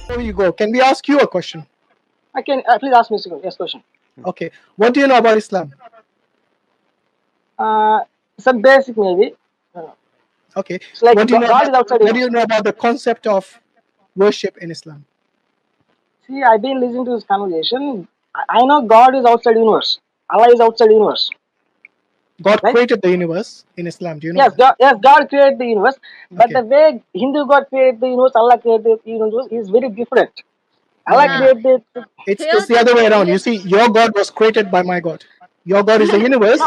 Before you go, can we ask you a question? I can please ask me a second. Yes, question. Okay. What do you know about Islam? Some basic maybe. Okay. It's like What do you know God is about outside what do you universe. know about the concept of worship in Islam? See, I've been listening to this conversation. I know God is outside universe. Allah is outside universe, God right? created the universe in Islam. Do you know Yes, that? God created the universe, but Okay. the way Hindu God created the universe, Allah created the universe is very different. No, Allah no, no. Yeah. created. It's Here, the other way around. You see, your God was created by my God. Your God is the No, universe.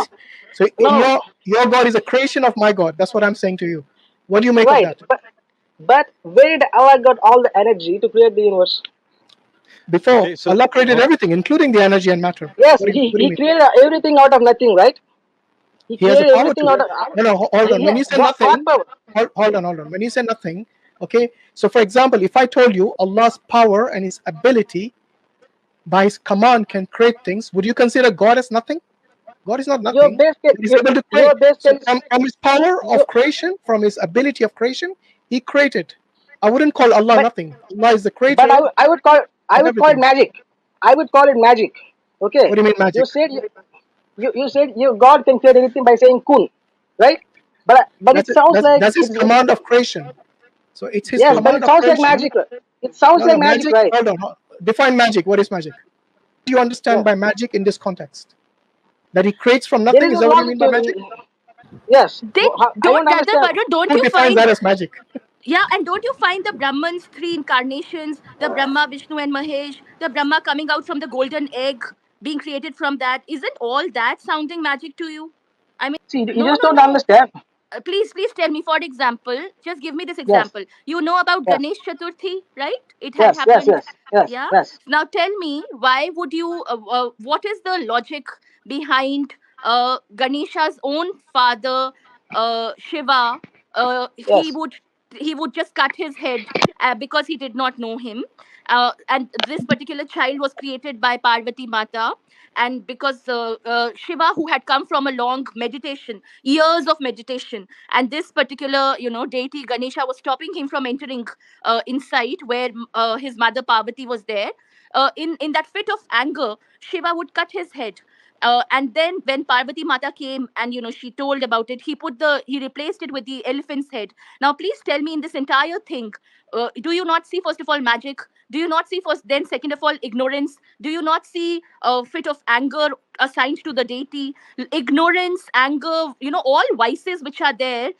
So no, your God is a creation of my God. That's what I'm saying to you. What do you make of right. that? But where did Allah got all the energy to create the universe? Before Okay, so Allah created everything, including the energy and matter. Yes, What do you he mean? created everything out of nothing, right? He He has the created power everything to. out of. No, no, hold on. When you say What nothing, power? hold on. When you say nothing, okay. So, for example, if I told you Allah's power and His ability by His command can create things, would you consider God as nothing? God is not Your nothing. base case, He's able to create. your base So, case, from His power your, of creation, from His ability of creation, He created. I wouldn't call Allah but nothing. Allah is the but creator I of would call it everything. magic. I would call it magic. What Okay, do you mean magic? you said you God can create anything by saying kun, right? But it sounds like That's His it's command of creation. So it's His yes, but command it of sounds like creation. magic. It sounds No, like no, magic, magic. right? Hold on. Define magic. What is magic? What do you understand Yeah, by magic in this context? That He creates from there nothing? is Is a that what you logic mean by magic? to yes. they I don't, don't brother understand. Varun, don't Who you defines find? that as magic? Yeah, and don't you find the Brahman's three incarnations, the Brahma, Vishnu, and Mahesh, the Brahma coming out from the golden egg, being created from that? Isn't all that sounding magic to you? I mean, See, you no, just no, don't no. understand. Please tell me. For example, just give me this Yes, example. You know about yes, Ganesh Chaturthi, right? It had yes, yes, happened. yes, yes, Yeah. yes. Now tell me, why would you? What is the logic behind Ganesha's own father, Shiva? Yes. He would just cut his head because he did not know him. And this particular child was created by Parvati Mata, and because Shiva, who had come from a long meditation, years of meditation, and this particular deity Ganesha was stopping him from entering inside where his mother Parvati was there. In that fit of anger, Shiva would cut his head. And then when Parvati Mata came and she told about it, he replaced it with the elephant's head. Now please tell me, in this entire thing, do you not see, first of all, magic? Do you not see, first, then second of all, ignorance? Do you not see a fit of anger assigned to the deity? Ignorance, anger, all vices which are there.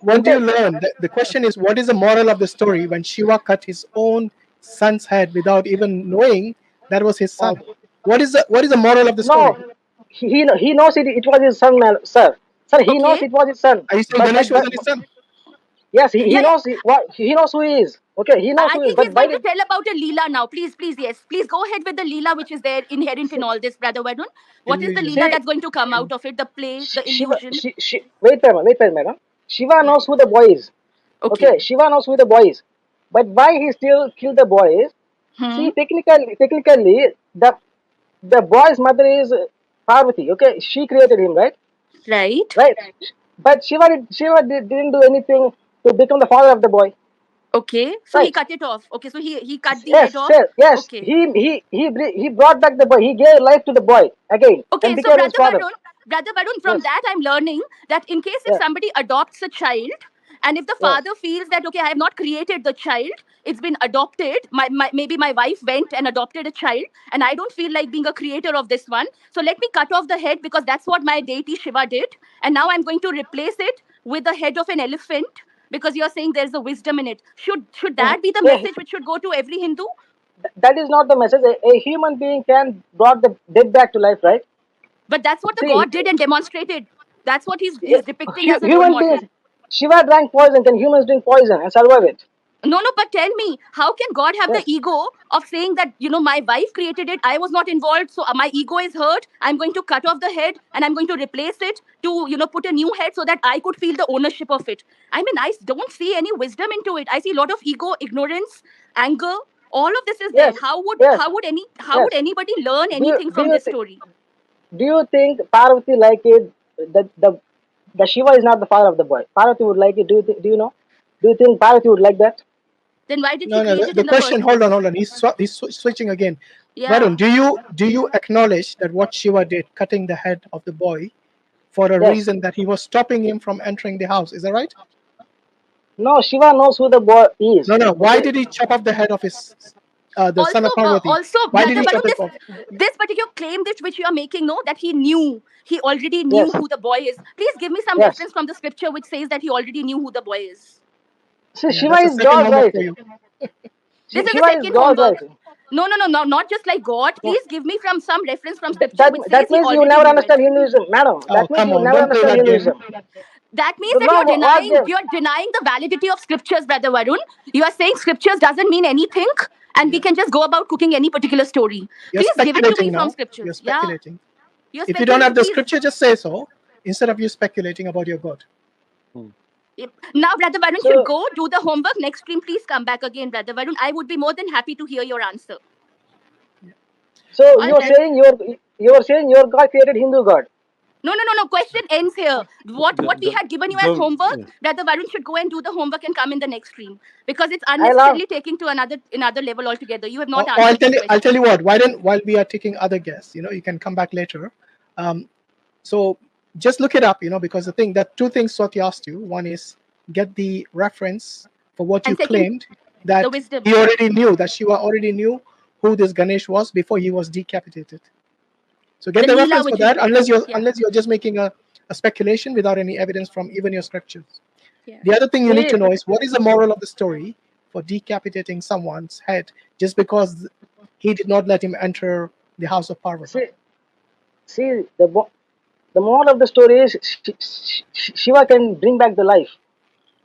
What do you learn? The question is, what is the moral of the story when Shiva cut his own son's head without even knowing that was his Uh, son? What is the moral of the story? no, he knows it was his son, man, sir. Sir, he knows Okay. it was his son. Are you saying But Ganesh wasn't his son? yes, Yeah, he yeah. knows he knows who he is. Okay, he knows I who he is. think But he's why going to did tell about a Leela now. Please, yes. Please go ahead with the Leela which is there inherent in all this, Brother Varun. What is the Illusion. Leela see that's going to come out of it? The play, the Shiva? illusion. Wait, madam. Shiva Yeah. knows who the boy is. Okay. Okay, Shiva knows who the boy is. But why he still killed the boy is, Hmm. see, technically, the boy's mother is Parvati. Okay, she created him, right? Right. Right. But didn't do anything to become the father of the boy. Okay. So he Right. cut it off. Okay. So he cut the head Yes, off. sir. Yes. Okay. He brought back the boy. He gave life to the boy again and Okay. So became his father. Brother Varun, from Yes. that I'm learning that in case if Yes. somebody adopts a child, and if the Yes. father feels that, okay, I have not created the child, it's been adopted. Maybe my wife went and adopted a child, and I don't feel like being a creator of this one. So let me cut off the head because that's what my deity Shiva did, and now I'm going to replace it with the head of an elephant because you're saying there's a wisdom in it. Should Eh, that be the eh, message which should go to every Hindu? that is not the message. A human being can brought the dead back to life, right? But that's what the See, god did and demonstrated. That's what he's depicting as a role human beings. model. Shiva drank poison. Can humans drink poison and survive it? No, no, but tell me, how can God have the Yes. ego of saying that, my wife created it, I was not involved, so my ego is hurt, I'm going to cut off the head and I'm going to replace it to, put a new head so that I could feel the ownership of it. I mean, I don't see any wisdom into it. I see a lot of ego, ignorance, anger. All of this is there. Yes. How would Yes. how would any how would Yes. anybody learn Do you, anything do from you this th- story? do you think Parvati like it? The Shiva is not the father of the boy. Parvati would like it. Do you know? Do you think Parvati would like that? Then why did No, he no. create it The in the question. first place? Hold on. He's switching again. Yeah. Varun, do you acknowledge that what Shiva did, cutting the head of the boy, for a Yes. reason that he was stopping him from entering the house? Is that right? No, Shiva knows who the boy is. No. Why Okay. did he chop off the head of his the son Also, of Parvati? Why did Brother he chop Varun, it off? this particular claim which you are making, no, that he already knew Yes. who the boy is. Please give me some Yes. reference from the scripture which says that he already knew who the boy is. See, Yeah, Shiva that's the is second God, homework right? for you. This is the Shiva is second God, right? homework. No, not just like God. No. Please give me from some reference from That, scripture that which says that he means you already never knew it. understand Hinduism, madam. Oh, That means come you on! never Don't play understand that game. Hinduism. That means that No, what game? you're denying the validity of scriptures, Brother Varun. You are saying scriptures doesn't mean anything, and we Yeah. can just go about cooking any particular story. You're Please give it to me speculating from now. You're scriptures. Yeah, speculating. you're If you don't have speculating. the Please. scripture, just say so instead of you speculating about your God. Yep. Now, Brother Varun should So, go do the homework. Next stream, please come back again, Brother Varun. I would be more than happy to hear your answer. so All you're right. saying your God created Hindu God. No. Question ends here. What we had given you as homework, Yeah. Brother Varun should go and do the homework and come in the next stream because it's I love. unnecessarily taking to another level altogether. You have not Or answered this I'll tell question. you what. Why don't while we are taking other guests, you can come back later. So just look it up, because the thing that two things Swati asked you. One is get the reference for what you And second, claimed that the wisdom. he already knew, that Shiva already knew who this Ganesh was before he was decapitated. So get The the Leela reference for which that, is unless you're just making a speculation without any evidence from even your scriptures. yeah. The other thing you need See, to know is what is the moral of the story for decapitating someone's head just because he did not let him enter the house of Parvati. see the moral of the story is Shiva can bring back the life.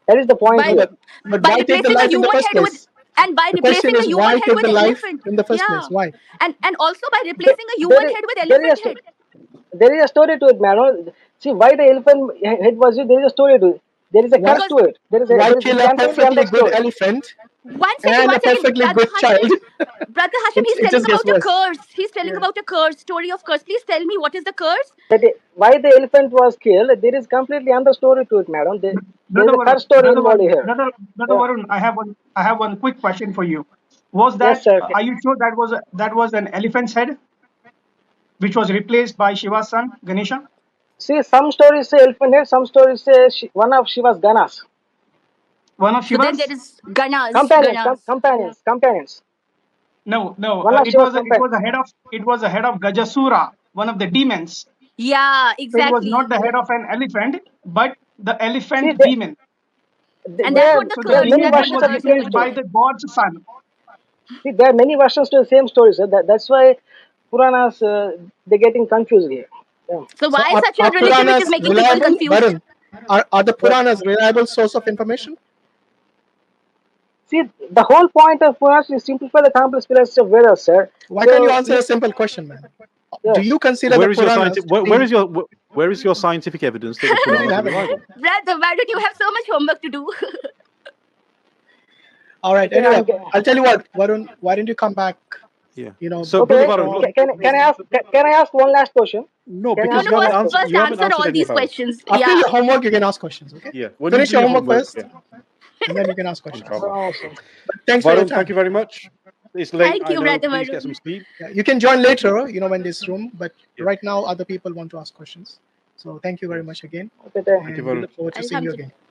That is the point by No, here. but by why take the replacing a life in the human first head with place? and by The question replacing a is human why head take with the life elephant. in the first place? Yeah. Why? And also by There, replacing a human there, head with there is elephant head. there is a story to it, man. See why the elephant head was used. There is a story to it. There is a Why curse Because to it. why There is kill it a can be perfectly good understood. elephant and one a second, perfectly Brother good Hashim. child? Brother Hashim, he's It telling just gets about a worse. curse. He's telling Yeah. about a curse, story of curse. Please tell me what is the curse? Why the elephant was killed? There is completely other story to it, madam. There is Brother a Varun, curse story involved here. Brother Yeah. Varun, I have one quick question for you. Was Yes, that sir. are you sure that was an elephant's head which was replaced by Shiva's son Ganesha? See, some stories say elephant head, some stories say one of Shiva's ganas. One of So then there Shiva's? is Ganas. Companions, Ganas. companions. No. One of Shiva's It companions. was a head of Gajasura, one of the demons. Yeah, So it was not exactly. the head of an elephant, but the See, elephant demon. And that's there, what the So the there are curse. many demon That's head what the versions was of the curse same replaced by story. represents. the god's son. See, there are many versions to the same story, sir. That's why Puranas, they're getting confused here. Yeah. So So why such a are religion which is Puranas making people reliable? confused? Varun, are the Yes. Puranas reliable source of information? See, the whole point of Puranas is simplify the complex philosophy of Vedas, sir. Why can't you So, answer a simple question, man? Do yes. you consider the Where is your Puranas scientific? to be? Where is your scientific evidence that the We didn't Puranas are have any. reliable? Brother, why don't you have so much homework to do? All right. Okay, Anyway, I'll tell you what, Varun. Why don't you come back? Yeah. You know, So, Brother okay. Varun, show. Can I ask one last question? no, Can I No, because ask no, you one haven't last first answered. question? first You haven't answer answered all any of these ours. questions. After Yeah. your homework, you can ask questions. Okay. Yeah. When you Finish do your your homework homework, first, yeah, and then you can ask questions. inshallah. Awesome. But thanks for your Varun, thank time. you very much. It's late, Thank I you, know. Brother Please get some Varun. sleep. Yeah, you can join later, when this room. But Yeah. right now, other people want to ask questions. So thank you very Yes. much again, Okay, Thank you, and we Varun. look forward to seeing you again. Alhamdulillah.